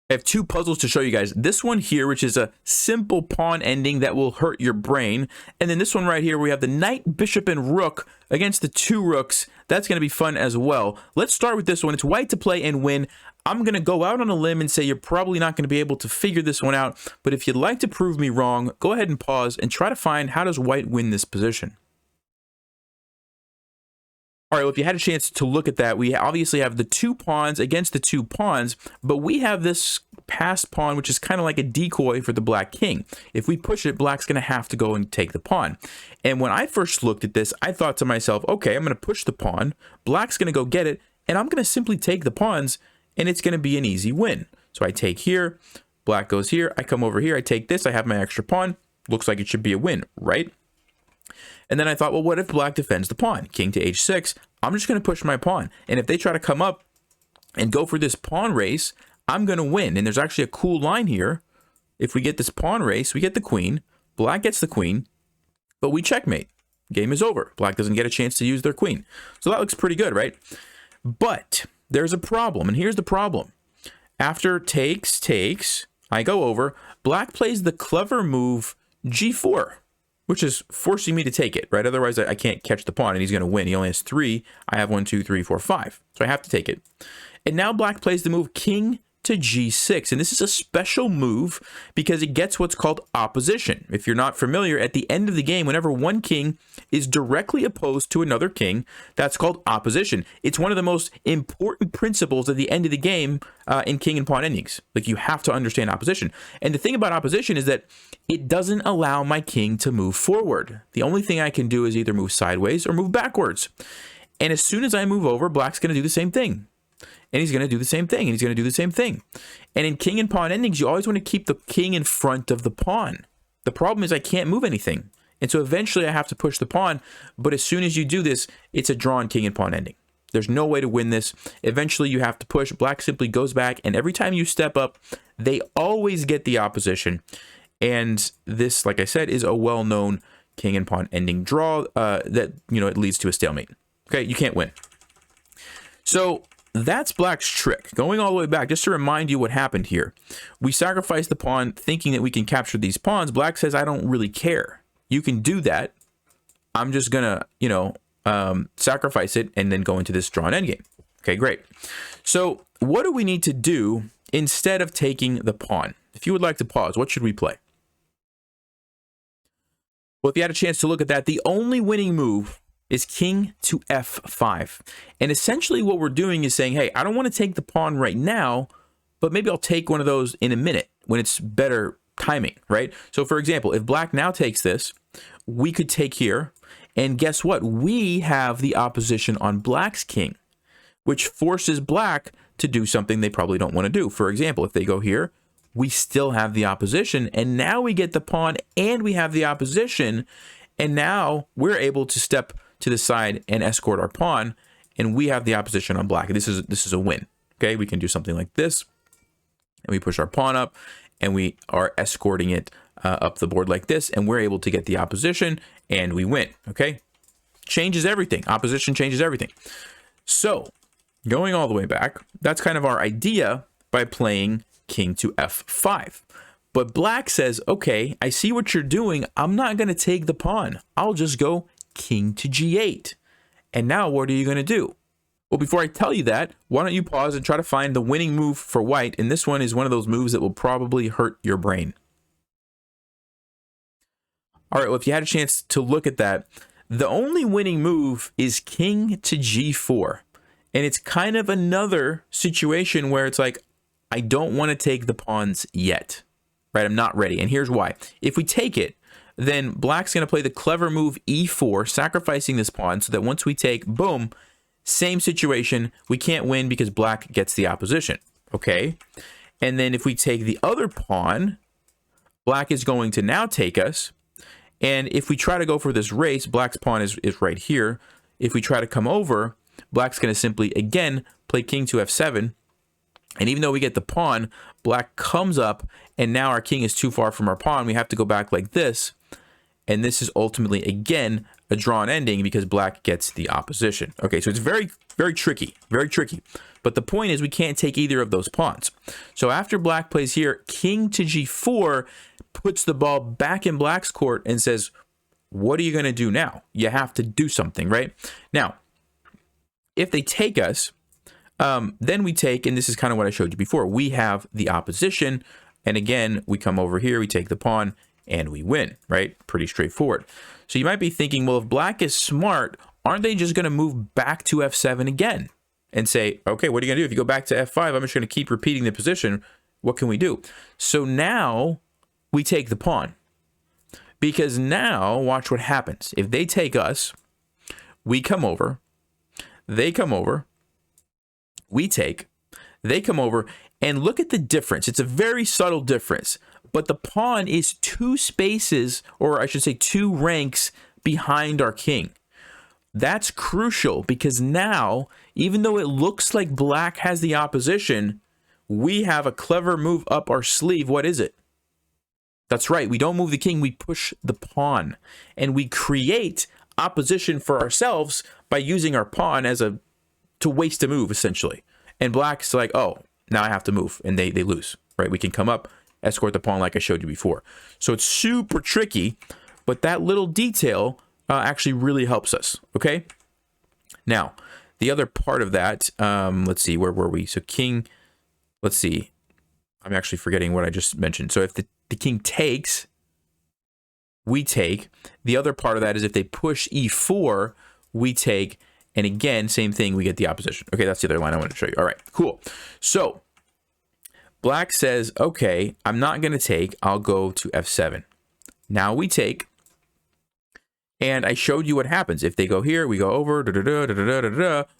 I have two puzzles to show you guys. This one here, which is a simple pawn ending that will hurt your brain. And then this one right here, we have the knight, bishop, and rook against the two rooks. That's going to be fun as well. Let's start with this one. It's white to play and win. I'm going to go out on a limb and say you're probably not going to be able to figure this one out. But if you'd like to prove me wrong, go ahead and pause and try to find how does white win this position. All right, well, if you had a chance to look at that, we obviously have the two pawns against the two pawns, but we have this passed pawn, which is kind of like a decoy for the black king. If we push it, black's going to have to go and take the pawn. And when I first looked at this, I thought to myself, okay, I'm going to push the pawn, black's going to go get it, and I'm going to simply take the pawns, and it's going to be an easy win. So I take here, black goes here, I come over here, I take this, I have my extra pawn. Looks like it should be a win, right? And then I thought, well, what if black defends the pawn? King to h6, I'm just going to push my pawn. And if they try to come up and go for this pawn race, I'm going to win. And there's actually a cool line here. If we get this pawn race, we get the queen. Black gets the queen, but we checkmate. Game is over. Black doesn't get a chance to use their queen. So that looks pretty good, right? But there's a problem, and here's the problem. After takes, I go over. Black plays the clever move g4. Which is forcing me to take it, right? Otherwise, I can't catch the pawn, and he's going to win. He only has 3. I have 1, 2, 3, 4, 5. So I have to take it. And now black plays the move king to g6. And this is a special move because it gets what's called opposition. If you're not familiar, at the end of the game, whenever one king is directly opposed to another king, that's called opposition. It's one of the most important principles at the end of the game in king and pawn endings. Like, you have to understand opposition. And the thing about opposition is that it doesn't allow my king to move forward. The only thing I can do is either move sideways or move backwards. And as soon as I move over, black's going to do the same thing. And he's going to do the same thing, and he's going to do the same thing. And in king and pawn endings, you always want to keep the king in front of the pawn. The problem is I can't move anything. And so eventually I have to push the pawn, but as soon as you do this, it's a drawn king and pawn ending. There's no way to win this. Eventually you have to push. Black simply goes back, and every time you step up, they always get the opposition. And this, like I said, is a well-known king and pawn ending draw that, it leads to a stalemate. Okay, you can't win. So that's black's trick. Going all the way back, just to remind you what happened here. We sacrifice the pawn thinking that we can capture these pawns. Black says, I don't really care. You can do that. I'm just going to, sacrifice it and then go into this drawn endgame. Okay, great. So what do we need to do instead of taking the pawn? If you would like to pause, what should we play? Well, if you had a chance to look at that, the only winning move is king to f5. And essentially what we're doing is saying, hey, I don't want to take the pawn right now, but maybe I'll take one of those in a minute when it's better timing, right? So for example, if black now takes this, we could take here, and guess what? We have the opposition on black's king, which forces black to do something they probably don't want to do. For example, if they go here, we still have the opposition, and now we get the pawn and we have the opposition, and now we're able to step to the side and escort our pawn, and we have the opposition on black. This is a win. Okay, we can do something like this, and we push our pawn up, and we are escorting it up the board like this, and we're able to get the opposition, and we win. Okay, changes everything. Opposition changes everything. So going all the way back, that's kind of our idea by playing king to f5. But black says, okay, I see what you're doing. I'm not going to take the pawn. I'll just go king to g8. And now what are you going to do? Well, before I tell you that, why don't you pause and try to find the winning move for white. And this one is one of those moves that will probably hurt your brain. All right, well, if you had a chance to look at that, the only winning move is king to g4. And it's kind of another situation where it's like, I don't want to take the pawns yet, right? I'm not ready. And here's why. If we take it, then black's going to play the clever move e4, sacrificing this pawn so that once we take, boom, same situation. We can't win because black gets the opposition, okay? And then if we take the other pawn, black is going to now take us. And if we try to go for this race, black's pawn is right here. If we try to come over, black's going to simply, again, play king to f7. And even though we get the pawn, black comes up, and now our king is too far from our pawn. We have to go back like this. And this is ultimately, again, a drawn ending because black gets the opposition. Okay, so it's very, Very tricky, very tricky. But the point is we can't take either of those pawns. So after black plays here, king to g4 puts the ball back in black's court and says, what are you going to do now? You have to do something, right? Now, if they take us, then we take, and this is kind of what I showed you before, we have the opposition, and again, we come over here, we take the pawn, and we win, right? Pretty straightforward. So you might be thinking, well, if black is smart, aren't they just going to move back to f7 again and say, okay, what are you going to do? If you go back to f5, I'm just going to keep repeating the position. What can we do? So now we take the pawn, because now watch what happens. If they take us, we come over, they come over, we take, they come over, and look at the difference. It's a very subtle difference, but the pawn is 2 spaces, or I should say 2 ranks behind our king. That's crucial, because now, even though it looks like black has the opposition, we have a clever move up our sleeve. What is it? That's right. We don't move the king. We push the pawn, and we create opposition for ourselves by using our pawn as to waste a move, essentially. And black's like, oh, now I have to move, and they lose, right? We can come up, escort the pawn like I showed you before. So it's super tricky, but that little detail actually really helps us, okay? Now, the other part of that, let's see, where were we? So king, let's see. I'm actually forgetting what I just mentioned. So if the king takes, we take. The other part of that is if they push e4, we take. And again, same thing, we get the opposition. Okay, that's the other line I wanted to show you. All right, cool. So black says, okay, I'm not going to take. I'll go to f7. Now we take. And I showed you what happens. If they go here, we go over,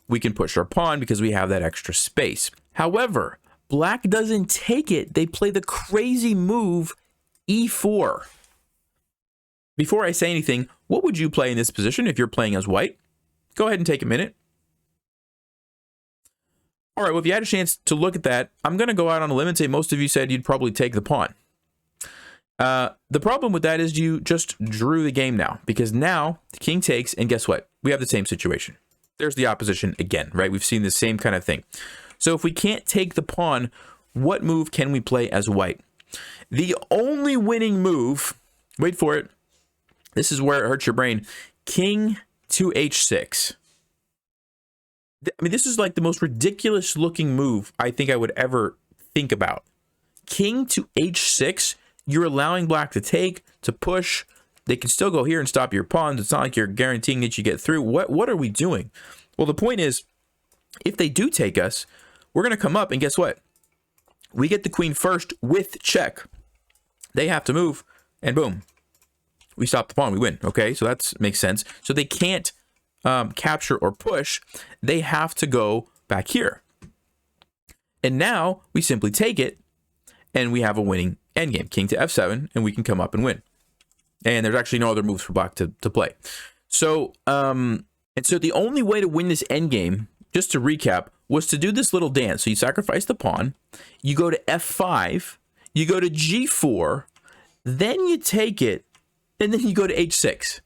we can push our pawn because we have that extra space. However, black doesn't take it. They play the crazy move e4. Before I say anything, what would you play in this position if you're playing as white? Go ahead and take a minute. All right, well, if you had a chance to look at that, I'm going to go out on a limb and say most of you said you'd probably take the pawn. The problem with that is you just drew the game now, because now the king takes, and guess what? We have the same situation. There's the opposition again, right? We've seen the same kind of thing. So if we can't take the pawn, what move can we play as white? The only winning move, wait for it, this is where it hurts your brain, king to h6. I mean, this is like the most ridiculous looking move I think I would ever think about. King to h6, you're allowing black to take, to push. They can still go here and stop your pawns. It's not like you're guaranteeing that you get through. What are we doing? Well, the point is, if they do take us, we're going to come up, and guess what? We get the queen first with check. They have to move, and boom. We stop the pawn, we win. Okay, so that makes sense. So they can't capture or push. They have to go back here. And now we simply take it, and we have a winning endgame. King to f7, and we can come up and win. And there's actually no other moves for black to play. So, and so the only way to win this endgame, just to recap, was to do this little dance. So you sacrifice the pawn, you go to f5, you go to g4, then you take it, and then you go to h6.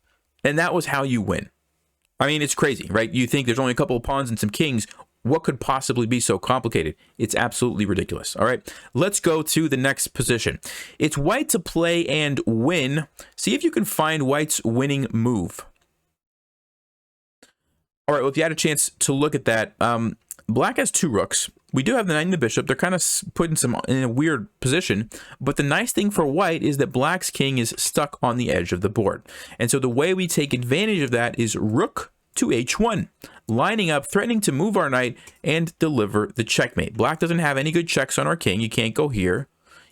And that was how you win. I mean, it's crazy, right? You think there's only a couple of pawns and some kings. What could possibly be so complicated? It's absolutely ridiculous. All right, let's go to the next position. It's white to play and win. See if you can find white's winning move. All right, well, if you had a chance to look at that, black has 2 rooks. We do have the knight and the bishop. They're kind of putting some in a weird position. But the nice thing for white is that black's king is stuck on the edge of the board. And so the way we take advantage of that is rook to h1, lining up, threatening to move our knight and deliver the checkmate. Black doesn't have any good checks on our king. You can't go here.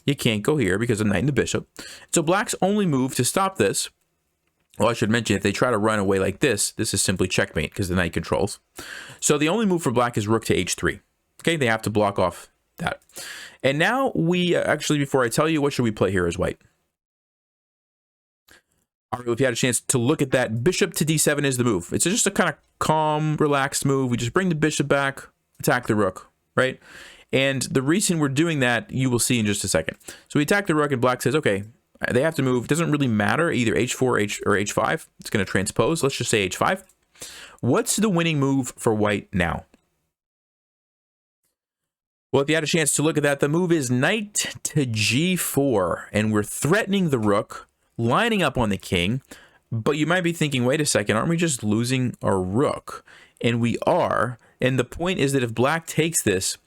You can't go here because of the knight and the bishop. So black's only move to stop this, well, I should mention, if they try to run away like this, this is simply checkmate because the knight controls. So the only move for black is rook to h3. Okay, they have to block off that. And now we, actually, before I tell you, what should we play here as white? All right, well, if you had a chance to look at that, bishop to d7 is the move. It's just a kind of calm, relaxed move. We just bring the bishop back, attack the rook, right? And the reason we're doing that, you will see in just a second. So we attack the rook, and black says, okay, they have to move. It doesn't really matter, either h4 or h5. It's going to transpose. Let's just say h5. What's the winning move for white now? Well, if you had a chance to look at that, the move is knight to g4, and we're threatening the rook, lining up on the king. But you might be thinking, wait a second, aren't we just losing our rook? And we are. And the point is that if black takes this,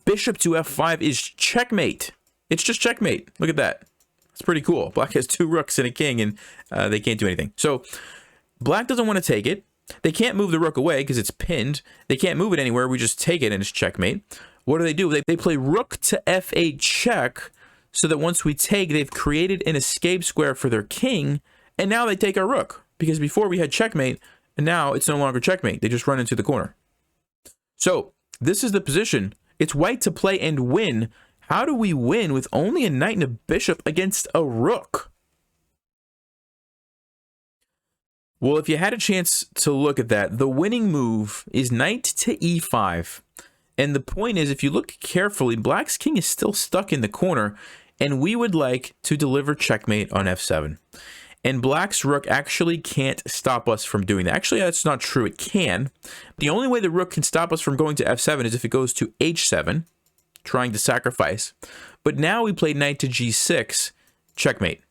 bishop to f5 is checkmate. It's just checkmate. Look at that. It's pretty cool. Black has 2 rooks and a king, and they can't do anything. So black doesn't want to take it. They can't move the rook away because it's pinned. They can't move it anywhere. We just take it, and it's checkmate. What do? They play rook to f8 check, so that once we take, they've created an escape square for their king, and now they take our rook. Because before we had checkmate, and now it's no longer checkmate. They just run into the corner. So this is the position. It's white to play and win. How do we win with only a knight and a bishop against a rook? Well, if you had a chance to look at that, the winning move is knight to e5. And the point is, if you look carefully, black's king is still stuck in the corner, and we would like to deliver checkmate on f7. And black's rook actually can't stop us from doing that. Actually, that's not true. It can. The only way the rook can stop us from going to f7 is if it goes to h7, trying to sacrifice. But now we play knight to g6, checkmate.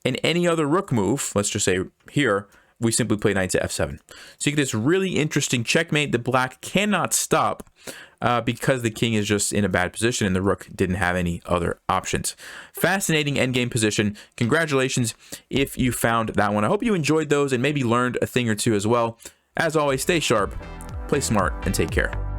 And any other rook move, let's just say here, we simply play knight to f7. So you get this really interesting checkmate that black cannot stop because the king is just in a bad position and the rook didn't have any other options. Fascinating endgame position. Congratulations if you found that one. I hope you enjoyed those and maybe learned a thing or two as well. As always, stay sharp, play smart, and take care.